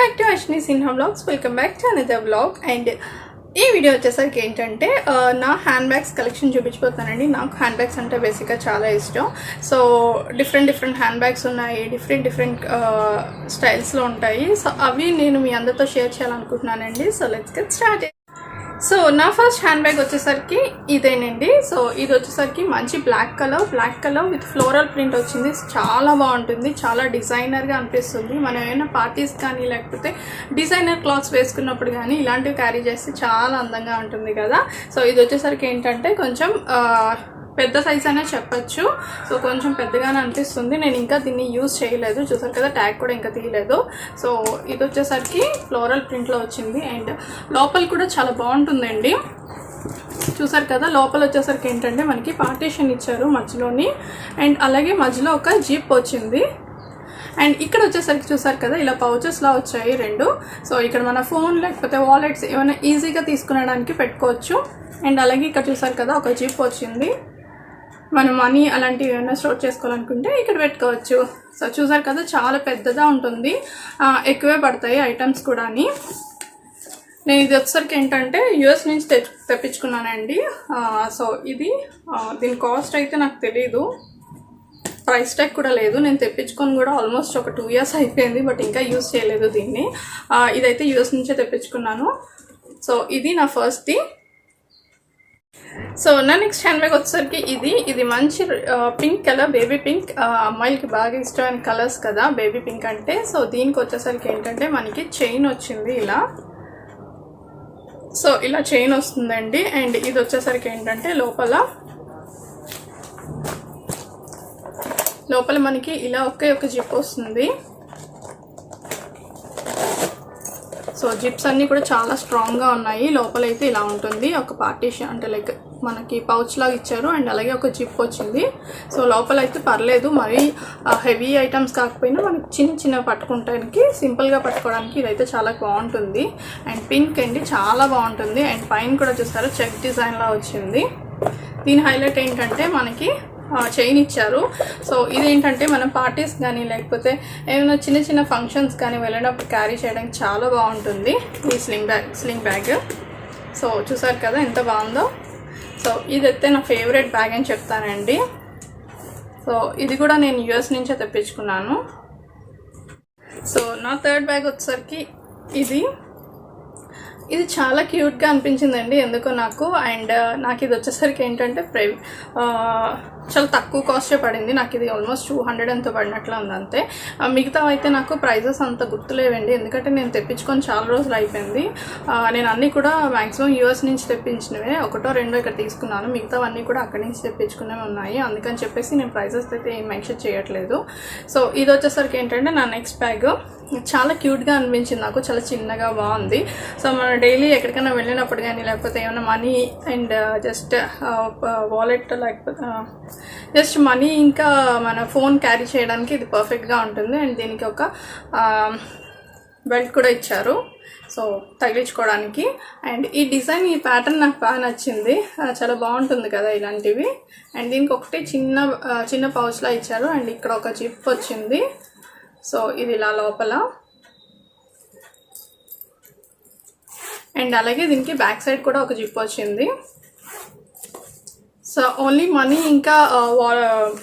back to Ashni Sinha Vlogs. Welcome back to another vlog. And ఈ video వచ్చేసరికి ఏంటంటే నా హ్యాండ్ బ్యాగ్స్ కలెక్షన్ చూపించిపోతానండి. నాకు హ్యాండ్ బ్యాగ్స్ అంటే బేసిక్గా చాలా ఇష్టం. సో డిఫరెంట్ హ్యాండ్ బ్యాగ్స్ ఉన్నాయి, డిఫరెంట్ స్టైల్స్లో ఉంటాయి. సో అవి నేను మీ అందరితో షేర్ చేయాలనుకుంటున్నానండి. So let's get start. So నా ఫస్ట్ హ్యాండ్ బ్యాగ్ వచ్చేసరికి ఇదేనండి. సో ఇది వచ్చేసరికి మంచి black colour with floral print వచ్చింది. చాలా బాగుంటుంది, చాలా డిజైనర్గా అనిపిస్తుంది. మనం ఏమైనా పార్టీస్ కానీ లేకపోతే డిజైనర్ క్లాత్స్ వేసుకున్నప్పుడు కానీ ఇలాంటివి క్యారీ చేస్తే చాలా అందంగా ఉంటుంది కదా. సో ఇది వచ్చేసరికి ఏంటంటే కొంచెం పెద్ద సైజ్ అనే చెప్పచ్చు. సో కొంచెం పెద్దగానే అనిపిస్తుంది. నేను ఇంకా దీన్ని యూజ్ చేయలేదు, చూసారు కదా ట్యాగ్ కూడా ఇంకా తీయలేదు. సో ఇది వచ్చేసరికి ఫ్లోరల్ ప్రింట్లో వచ్చింది అండ్ లోపల కూడా చాలా బాగుంటుందండి. చూసారు కదా లోపల వచ్చేసరికి ఏంటంటే మనకి పార్టీషన్ ఇచ్చారు మధ్యలోని అండ్ అలాగే మధ్యలో ఒక జిప్ వచ్చింది. అండ్ ఇక్కడ వచ్చేసరికి చూసారు కదా ఇలా పౌచెస్లా వచ్చాయి రెండు. సో ఇక్కడ మన ఫోన్ లేకపోతే వాలెట్స్ ఏమైనా ఈజీగా తీసుకునడానికి పెట్టుకోవచ్చు. అండ్ అలాగే ఇక్కడ చూసారు కదా ఒక జిప్ వచ్చింది. మనం మనీ అలాంటివి ఏమైనా స్టోర్ చేసుకోవాలనుకుంటే ఇక్కడ పెట్టుకోవచ్చు. సో చూసారు కదా చాలా పెద్దగా ఉంటుంది, ఎక్కువే పడతాయి ఐటమ్స్ కూడా. నేను ఇది వచ్చేసరికి ఏంటంటే యూఎస్ నుంచి తెప్పించుకున్నానండి. సో ఇది దీని కాస్ట్ అయితే నాకు తెలీదు, ప్రైస్ ట్యాగ్ కూడా లేదు. నేను తెప్పించుకొని కూడా ఆల్మోస్ట్ ఒక 2 years అయిపోయింది, బట్ ఇంకా యూజ్ చేయలేదు దీన్ని. ఇదైతే యూఎస్ నుంచే తెప్పించుకున్నాను. సో ఇది నా ఫస్ట్ది. సో నా నెక్స్ట్ హ్యాండ్ బ్యాగ్ వచ్చేసరికి ఇది మంచి పింక్ కలర్, బేబీ పింక్. అమ్మాయిలకి బాగా ఇష్టమైన కలర్స్ కదా బేబీ పింక్ అంటే. సో దీనికి వచ్చేసరికి ఏంటంటే మనకి చైన్ వచ్చింది ఇలా. సో ఇలా చైన్ వస్తుందండి. అండ్ ఇది వచ్చేసరికి ఏంటంటే లోపల మనకి ఇలా ఒక జిప్ వస్తుంది. సో జిప్స్ అన్నీ కూడా చాలా స్ట్రాంగ్గా ఉన్నాయి. లోపలైతే ఇలా ఉంటుంది, ఒక పార్టీషన్ అంటే లైక్ మనకి పౌచ్ లాగా ఇచ్చారు అండ్ అలాగే ఒక జిప్ వచ్చింది. సో లోపలైతే పర్లేదు, మరి హెవీ ఐటమ్స్ కాకపోయినా మనకి చిన్న పట్టుకోవడానికి సింపుల్గా పట్టుకోవడానికి ఇదైతే చాలా బాగుంటుంది. అండ్ పింక్ అండి చాలా బాగుంటుంది. అండ్ పైన కూడా చూస్తారు చెక్ డిజైన్లా వచ్చింది. దీని హైలైట్ ఏంటంటే మనకి చైన్ ఇచ్చారు. సో ఇదేంటంటే మనం పార్టీస్ కానీ లేకపోతే ఏమైనా చిన్న ఫంక్షన్స్ కానీ వెళ్ళినప్పుడు క్యారీ చేయడానికి చాలా బాగుంటుంది ఈ స్లింగ్ బ్యాగ్. సో చూసారు కదా ఎంత బాగుందో. సో ఇదైతే నా ఫేవరెట్ బ్యాగ్ అని చెప్తానండి. సో ఇది కూడా నేను యూఎస్ నుంచే తెప్పించుకున్నాను. సో నా థర్డ్ బ్యాగ్ వచ్చేసరికి ఇది చాలా క్యూట్గా అనిపించిందండి ఎందుకో నాకు. అండ్ నాకు ఇది వచ్చేసరికి ఏంటంటే చాలా తక్కువ కాస్టే పడింది. నాకు ఇది ఆల్మోస్ట్ 200 ఎంతో పడినట్లు ఉంది అంతే. మిగతా అయితే నాకు ప్రైజెస్ అంత గుర్తులేవండి, ఎందుకంటే నేను తెప్పించుకొని చాలా రోజులు అయిపోయింది. నేను అన్నీ కూడా మ్యాక్సిమం యూఎస్ నుంచి తెప్పించినవే, 1-2 ఇక్కడ తీసుకున్నాను. మిగతావన్నీ కూడా అక్కడి నుంచి తెప్పించుకునేవి ఉన్నాయి. అందుకని చెప్పేసి నేను ప్రైజెస్ అయితే ఏం మెన్షన్ చేయట్లేదు. సో ఇది వచ్చేసరికి ఏంటంటే నా నెక్స్ట్ బ్యాగ్ చాలా క్యూట్గా అనిపించింది నాకు, చాలా చిన్నగా బాగుంది. సో మనం డైలీ ఎక్కడికైనా వెళ్ళినప్పుడు కానీ లేకపోతే ఏమైనా మనీ అండ్ జస్ట్ వాలెట్ లేకపోతే జస్ట్ మనీ ఇంకా మన ఫోన్ క్యారీ చేయడానికి ఇది పర్ఫెక్ట్గా ఉంటుంది. అండ్ దీనికి ఒక బెల్ట్ కూడా ఇచ్చారు సో తగిలించుకోవడానికి. అండ్ ఈ డిజైన్ ఈ ప్యాటర్న్ నాకు బాగా నచ్చింది, చాలా బాగుంటుంది కదా ఇలాంటివి. అండ్ దీనికి ఒకటి చిన్న పౌచ్లా ఇచ్చారు. అండ్ ఇక్కడ ఒక జిప్ వచ్చింది. సో ఇది ఇలా లోపల. అండ్ అలాగే దీనికి బ్యాక్ సైడ్ కూడా ఒక జిప్ వచ్చింది. సో ఓన్లీ మనీ ఇంకా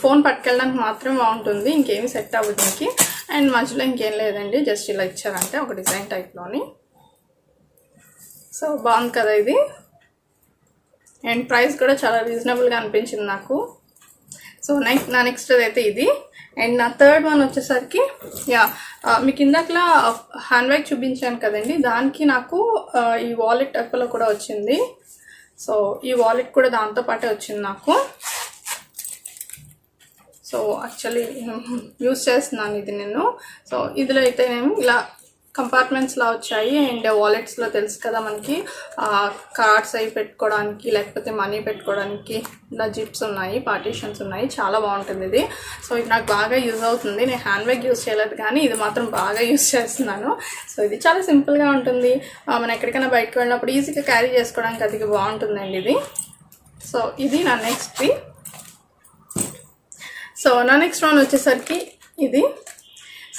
ఫోన్ పట్టుకెళ్ళడానికి మాత్రమే బాగుంటుంది, ఇంకేమీ సెట్ అవ్వదు దీనికి. అండ్ మధ్యలో ఇంకేం లేదండి, జస్ట్ ఇలా ఇచ్చారంటే ఒక డిజైన్ టైప్లోని. సో బాగుంది కదా ఇది. అండ్ ప్రైస్ కూడా చాలా రీజనబుల్గా అనిపించింది నాకు. సో నా నెక్స్ట్ అయితే ఇది. అండ్ నా థర్డ్ వన్ వచ్చేసరికి మీకు ఇందాకలా హ్యాండ్ బ్యాగ్ చూపించాను కదండి, దానికి నాకు ఈ వాలెట్ టైప్లో కూడా వచ్చింది. సో ఈ వాలెట్ కూడా దాంతో పాటే వచ్చింది నాకు. సో యాక్చువల్లీ యూజ్ చేస్తున్నాను ఇది నేను. సో ఇందులో అయితే నేను ఇలా కంపార్ట్మెంట్స్లా వచ్చాయి. అండ్ వాలెట్స్లో తెలుసు కదా మనకి కార్డ్స్ అవి పెట్టుకోవడానికి లేకపోతే మనీ పెట్టుకోవడానికి ఇలా జిప్స్ ఉన్నాయి, పార్టీషన్స్ ఉన్నాయి. చాలా బాగుంటుంది ఇది. సో ఇది నాకు బాగా యూజ్ అవుతుంది. నేను హ్యాండ్ బ్యాగ్ యూజ్ చేయలేదు కానీ ఇది మాత్రం బాగా యూజ్ చేస్తున్నాను. సో ఇది చాలా సింపుల్గా ఉంటుంది, మనం ఎక్కడికైనా బయటకు వెళ్ళినప్పుడు ఈజీగా క్యారీ చేసుకోవడానికి అది బాగుంటుందండి ఇది. సో ఇది నా నెక్స్ట్ది. సో నా నెక్స్ట్ వన్ వచ్చేసరికి ఇది.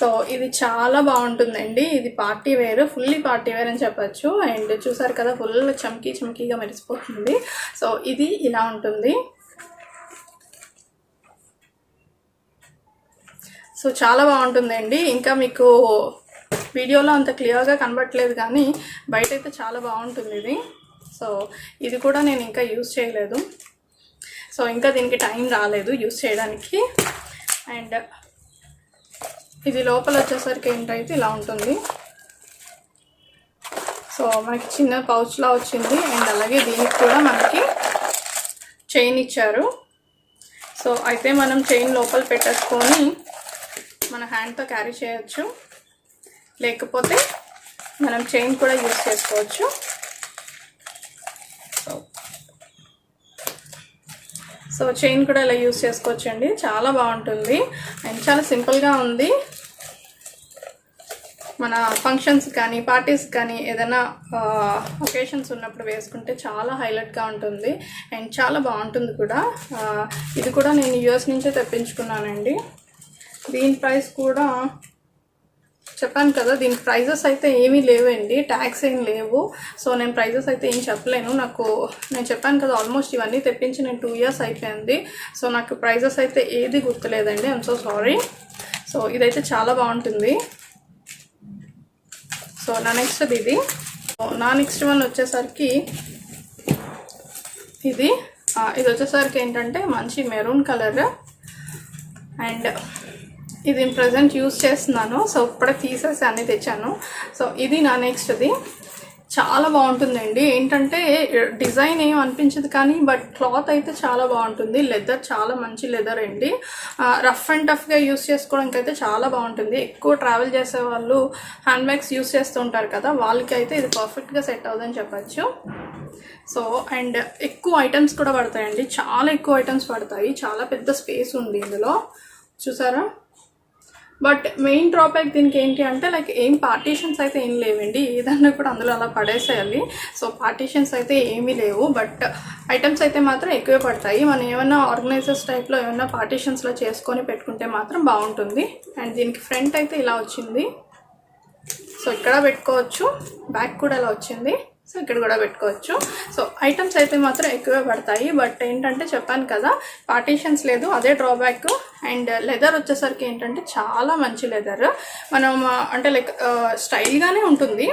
సో ఇది చాలా బాగుంటుందండి. ఇది party wear, fully party wear అని చెప్పచ్చు. అండ్ చూసారు కదా ఫుల్ చమ్కీగా మెరిసిపోతుంది. సో ఇది ఇలా ఉంటుంది. సో చాలా బాగుంటుందండి. ఇంకా మీకు వీడియోలో అంత క్లియర్గా కనబడట్లేదు కానీ బయట అయితే చాలా బాగుంటుంది ఇది. సో ఇది కూడా నేను ఇంకా యూజ్ చేయలేదు. సో ఇంకా దీనికి టైం రాలేదు యూజ్ చేయడానికి. అండ్ ఇది లోపల వచ్చేసరికి ఏంటైతే ఇలా ఉంటుంది. సో మనకి చిన్న పౌచ్లా వచ్చింది. అండ్ అలాగే దీనికి కూడా మనకి చైన్ ఇచ్చారు. సో అయితే మనం చైన్ లోపల పెట్టేసుకొని మన హ్యాండ్తో క్యారీ చేయొచ్చు, లేకపోతే మనం చైన్ కూడా యూజ్ చేసుకోవచ్చు. సో చైన్ కూడా ఇలా యూజ్ చేసుకోవచ్చు అండి. చాలా బాగుంటుంది అండ్ చాలా సింపుల్గా ఉంది. మన ఫంక్షన్స్ కానీ పార్టీస్ కానీ ఏదైనా ఒకేషన్స్ ఉన్నప్పుడు వేసుకుంటే చాలా హైలైట్గా ఉంటుంది అండ్ చాలా బాగుంటుంది కూడా. ఇది కూడా నేను యూఎస్ నుంచే తెప్పించుకున్నానండి. దీని ప్రైస్ కూడా చెప్పాను కదా, దీనికి ప్రైజెస్ అయితే ఏమీ లేవండి, ట్యాక్స్ ఏం లేవు. సో నేను ప్రైజెస్ అయితే ఏం చెప్పలేను. నేను చెప్పాను కదా ఆల్మోస్ట్ ఇవన్నీ తెప్పించి నేను 2 years అయిపోయింది. సో నాకు ప్రైజెస్ అయితే ఏది గుర్తులేదండి. I'm so sorry. సో ఇదైతే చాలా బాగుంటుంది. సో నా నెక్స్ట్ ఇది. నా నెక్స్ట్ వన్ వచ్చేసరికి ఇది వచ్చేసరికి ఏంటంటే మంచి మెరూన్ కలర్. అండ్ ఇది ప్రజెంట్ యూజ్ చేస్తున్నాను. సో ఇప్పుడే తీసేసి అన్నీ తెచ్చాను. సో ఇది నా నెక్స్ట్ది. చాలా బాగుంటుందండి. ఏంటంటే డిజైన్ ఏం అనిపించదు కానీ బట్ క్లాత్ అయితే చాలా బాగుంటుంది. లెదర్ చాలా మంచి లెదర్ అండి. రఫ్ అండ్ టఫ్గా యూస్ చేసుకోవడానికి అయితే చాలా బాగుంటుంది. ఎక్కువ ట్రావెల్ చేసే వాళ్ళు హ్యాండ్ బ్యాగ్స్ యూస్ చేస్తూ ఉంటారు కదా, వాళ్ళకి అయితే ఇది పర్ఫెక్ట్గా సెట్ అవుతుందని చెప్పచ్చు. సో అండ్ ఎక్కువ ఐటమ్స్ కూడా పడతాయండి, చాలా ఎక్కువ ఐటమ్స్ పడతాయి. చాలా పెద్ద స్పేస్ ఉంది ఇందులో, చూసారా. బట్ మెయిన్ డ్రాబ్యాక్ దీనికి ఏంటి అంటే లైక్ ఏం పార్టీషన్స్ అయితే ఏం లేవండి. ఏదన్నా కూడా అందులో అలా పడేసేయాలి. సో పార్టీషన్స్ అయితే ఏమీ లేవు. బట్ ఐటమ్స్ అయితే మాత్రం ఎక్కువే పడతాయి. మనం ఏమైనా ఆర్గనైజర్స్ టైప్లో ఏమైనా పార్టీషన్స్లో చేసుకొని పెట్టుకుంటే మాత్రం బాగుంటుంది. అండ్ దీనికి ఫ్రంట్ అయితే ఇలా వచ్చింది. సో ఇక్కడ పెట్టుకోవచ్చు. బ్యాక్ కూడా ఇలా వచ్చింది. సో ఇక్కడ కూడా పెట్టుకోవచ్చు. సో ఐటమ్స్ అయితే మాత్రం ఎక్కువే పడతాయి. బట్ ఏంటంటే చెప్పాను కదా పార్టీషన్స్ లేదు, అదే డ్రాబ్యాక్. అండ్ లెదర్ వచ్చేసరికి ఏంటంటే చాలా మంచి లెదర్. మనం అంటే లైక్ స్టైల్గానే ఉంటుంది,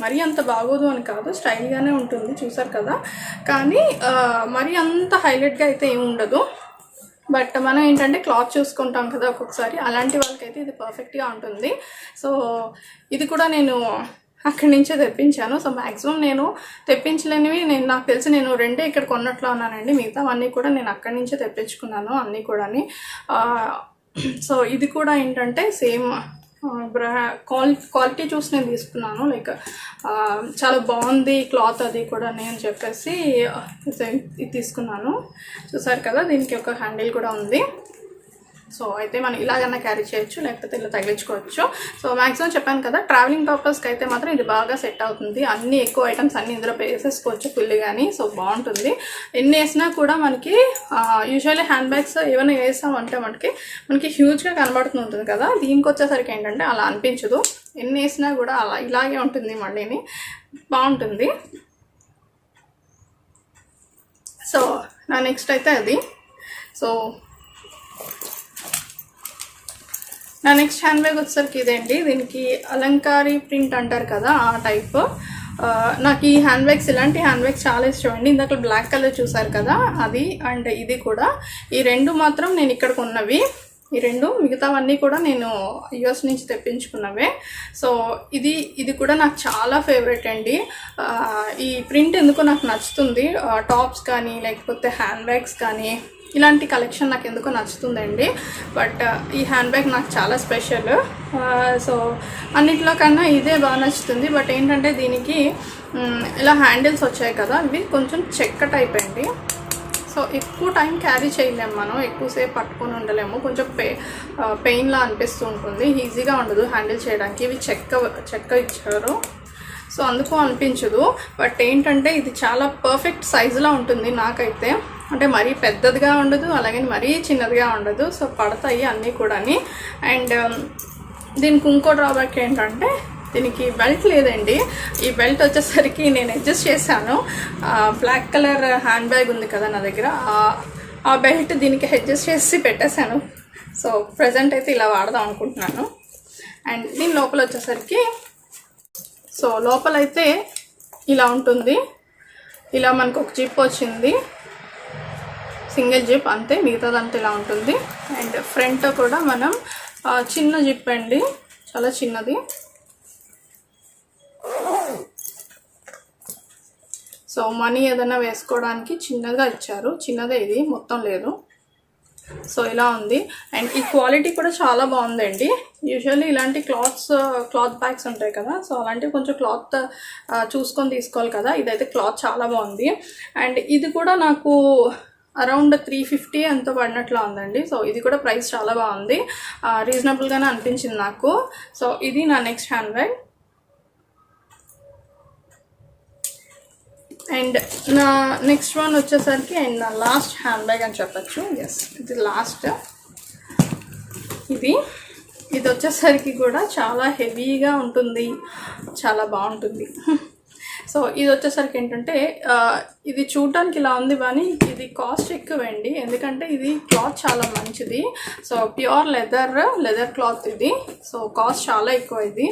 మరీ అంత బాగోదు అని కాదు, స్టైల్గానే ఉంటుంది. చూసారు కదా, కానీ మరీ అంత హైలైట్గా అయితే ఏమి ఉండదు. బట్ మనం ఏంటంటే క్లాత్ చూసుకుంటాం కదా ఒక్కొక్కసారి, అలాంటి వాళ్ళకైతే ఇది పర్ఫెక్ట్గా ఉంటుంది. సో ఇది కూడా నేను అక్కడి నుంచే తెప్పించాను. సో మ్యాక్సిమం నేను తెప్పించలేనివి నాకు తెలిసి నేను 2 ఇక్కడ కొన్నట్లు ఉన్నానండి. మిగతావన్నీ కూడా నేను అక్కడి నుంచే తెప్పించుకున్నాను అన్నీ కూడా. సో ఇది కూడా ఏంటంటే సేమ్ క్వాలిటీ చూసి నేను తీసుకున్నాను. లైక్ చాలా బాగుంది క్లాత్ అది కూడా నేను చెప్పేసి ఇది తీసుకున్నాను. చూసారు కదా, దీనికి ఒక హ్యాండిల్ కూడా ఉంది. సో అయితే మనం ఇలాగన్నా క్యారీ చేయొచ్చు, లేకపోతే ఇలా తగిలించుకోవచ్చు. సో మ్యాక్సిమం చెప్పాను కదా ట్రావెలింగ్ పర్పస్కి అయితే మాత్రం ఇది బాగా సెట్ అవుతుంది. అన్ని ఎక్కువ ఐటమ్స్ అన్నీ ఇందులో వేసేసుకోవచ్చు ఫుల్ కానీ. సో బాగుంటుంది. ఎన్ని వేసినా కూడా మనకి యూజువల్లీ హ్యాండ్ బ్యాగ్స్ ఏమైనా వేసామంటే మనకి హ్యూజ్గా కనబడుతుంటుంది కదా, దీనికి వచ్చేసరికి ఏంటంటే అలా అనిపించదు. ఎన్ని వేసినా కూడా అలా ఇలాగే ఉంటుంది, మళ్ళీని బాగుంటుంది. సో నా నెక్స్ట్ అయితే అది. సో నా నెక్స్ట్ హ్యాండ్ బ్యాగ్ వచ్చేసరికి ఇదేంటి. దీనికి అలంకారీ ప్రింట్ అంటారు కదా, ఆ టైప్. నాకు ఈ హ్యాండ్ బ్యాగ్స్, ఇలాంటి హ్యాండ్ బ్యాగ్స్ చాలా ఇష్టం అండి. ఇందాక బ్లాక్ కలర్ చూసారు కదా, అది అండ్ ఇది కూడా. ఈ 2 మాత్రం నేను ఇక్కడ కొన్నవి. ఈ 2, మిగతావన్నీ కూడా నేను యూఎస్ నుంచి తెప్పించుకున్నవే. సో ఇది కూడా నాకు చాలా ఫేవరెట్ అండి. ఈ ప్రింట్ ఎందుకో నాకు నచ్చుతుంది. టాప్స్ కానీ లేకపోతే హ్యాండ్ బ్యాగ్స్ కానీ ఇలాంటి కలెక్షన్ నాకు ఎందుకో నచ్చుతుందండి. బట్ ఈ హ్యాండ్ బ్యాగ్ నాకు చాలా స్పెషల్. సో అన్నింటిలో కన్నా ఇదే బాగా నచ్చుతుంది. బట్ ఏంటంటే దీనికి ఇలా హ్యాండిల్స్ వచ్చాయి కదా, ఇవి కొంచెం చెక్క టైప్ అండి. సో ఎక్కువ టైం క్యారీ చేయలేము, మనం ఎక్కువసేపు పట్టుకొని ఉండలేము. కొంచెం పెయిన్లా అనిపిస్తూ ఉంటుంది, ఈజీగా ఉండదు హ్యాండిల్ చేయడానికి. ఇవి చెక్క ఇచ్చారు, సో అందుకు అనిపించదు. బట్ ఏంటంటే ఇది చాలా పర్ఫెక్ట్ సైజులో ఉంటుంది నాకైతే. అంటే మరీ పెద్దదిగా ఉండదు, అలాగే మరీ చిన్నదిగా ఉండదు. సో పడతాయి అన్నీ కూడా. అండ్ దీనికి ఇంకో డ్రాబ్యాక్ ఏంటంటే దీనికి బెల్ట్ లేదండి. ఈ బెల్ట్ వచ్చేసరికి నేను అడ్జస్ట్ చేశాను. బ్లాక్ కలర్ హ్యాండ్ బ్యాగ్ ఉంది కదా నా దగ్గర, ఆ బెల్ట్ దీనికి అడ్జస్ట్ చేసి పెట్టేశాను. సో ప్రజెంట్ అయితే ఇలా వాడదాం అనుకుంటున్నాను. అండ్ దీని లోపల వచ్చేసరికి సో లోపలైతే ఇలా ఉంటుంది. ఇలా మనకు ఒక జిప్ వచ్చింది, సింగిల్ జిప్ అంతే, మిగతాదంతా ఇలా ఉంటుంది. అండ్ ఫ్రంట్ కూడా మనం చిన్న జిప్ అండి, చాలా చిన్నది. సో మనీ ఏదైనా వేసుకోవడానికి చిన్నగా ఇచ్చారు, చిన్నదే ఇది, మొత్తం లేదు. సో ఇలా ఉంది. అండ్ ఈ క్వాలిటీ కూడా చాలా బాగుందండి. యూజువల్లీ ఇలాంటి క్లాత్ బ్యాగ్స్ ఉంటాయి కదా, సో అలాంటివి కొంచెం క్లాత్ చూసుకొని తీసుకోవాలి కదా. ఇదైతే క్లాత్ చాలా బాగుంది. అండ్ ఇది కూడా నాకు అరౌండ్ 350 ఎంతో పడినట్లు ఉందండి. సో ఇది కూడా ప్రైస్ చాలా బాగుంది, రీజనబుల్గానే అనిపించింది నాకు. సో ఇది నా నెక్స్ట్ హ్యాండ్ బ్యాగ్. అండ్ నా నెక్స్ట్ వన్ వచ్చేసరికి అండ్ నా లాస్ట్ హ్యాండ్ బ్యాగ్ అని చెప్పచ్చు. ఎస్, ఇది లాస్ట్. ఇది వచ్చేసరికి కూడా చాలా హెవీగా ఉంటుంది, చాలా బాగుంటుంది. సో ఇది వచ్చేసరికి ఏంటంటే ఇది చూడటానికి ఇలా ఉంది, కానీ ఇది కాస్ట్ ఎక్కువండి. ఎందుకంటే ఇది క్లాత్ చాలా మంచిది. సో ప్యూర్ లెదర్ క్లాత్ ఇది. సో కాస్ట్ చాలా ఎక్కువ ఇది.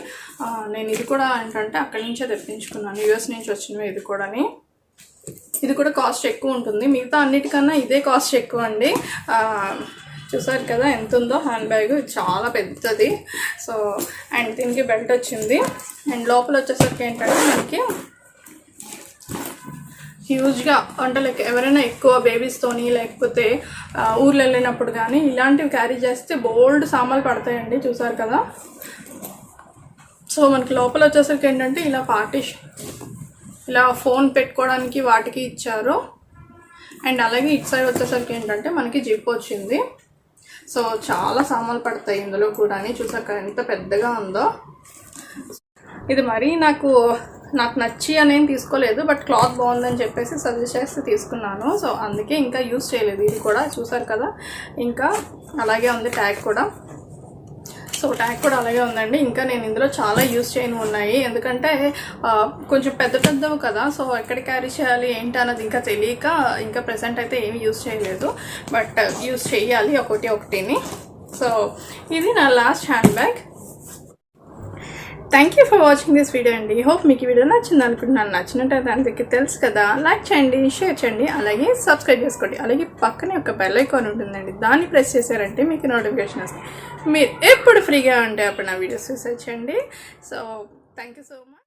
నేను ఇది కూడా ఏంటంటే అక్కడి నుంచే తెప్పించుకున్నాను, యూఎస్ నుంచి వచ్చినవి. ఇది కూడా కాస్ట్ ఎక్కువ ఉంటుంది. మిగతా అన్నిటికన్నా ఇదే కాస్ట్ ఎక్కువ అండి. చూసారు కదా ఎంత ఉందో హ్యాండ్ బ్యాగ్, చాలా పెద్దది. సో అండ్ దీనికి బెల్ట్ వచ్చింది. అండ్ లోపల వచ్చేసరికి ఏంటంటే మనకి హ్యూజ్గా అంటే లైక్ ఎవరైనా ఎక్కువ బేబీస్తోని లేకపోతే ఊర్లు వెళ్ళినప్పుడు కానీ ఇలాంటివి క్యారీ చేస్తే బోల్డ్ సామాన్లు పడతాయండి. చూసారు కదా. సో మనకి లోపల వచ్చేసరికి ఏంటంటే ఇలా పార్టీషన్, ఇలా ఫోన్ పెట్టుకోవడానికి వాటికి ఇచ్చారు. అండ్ అలాగే ఇటు సైడ్ వచ్చేసరికి ఏంటంటే మనకి జిప్ వచ్చింది. సో చాలా సామాన్లు పడతాయి ఇందులో కూడా. చూసాక ఎంత పెద్దగా ఉందో. ఇది మరీ నాకు నచ్చి అనేం తీసుకోలేదు, బట్ క్లాత్ బాగుందని చెప్పేసి సజెస్ట్ చేసి తీసుకున్నాను. సో అందుకే ఇంకా యూస్ చేయలేదు. ఇది కూడా చూసారు కదా, ఇంకా అలాగే ఉంది ట్యాగ్ కూడా. సో ట్యాగ్ కూడా అలాగే ఉందండి. ఇంకా నేను ఇందులో చాలా యూస్ చేయని ఉన్నాయి, ఎందుకంటే కొంచెం పెద్దవి కదా. సో ఎక్కడ క్యారీ చేయాలి ఏంటి అన్నది ఇంకా తెలియక ఇంకా ప్రెసెంట్ అయితే ఏమి యూస్ చేయలేదు, బట్ యూస్ చేయాలి ఒకటిని. సో ఇది నా last hand bag. Thank you for watching this video అండి. హోప్ మీకు ఈ వీడియో నచ్చింది అనుకుంటున్నాను. నచ్చినట్టయితే అందరికీ తెలుసు కదా, లైక్ చేయండి, షేర్ చేయండి, అలాగే సబ్స్క్రైబ్ చేసుకోండి. అలాగే పక్కనే ఒక బెల్ ఐకాన్ ఉంటుందండి, దాన్ని ప్రెస్ చేశారంటే మీకు నోటిఫికేషన్ వస్తుంది. మీరు ఎప్పుడు ఫ్రీగా ఉంటే అప్పుడు నా వీడియోస్ చూసేయండి. So thank you so much.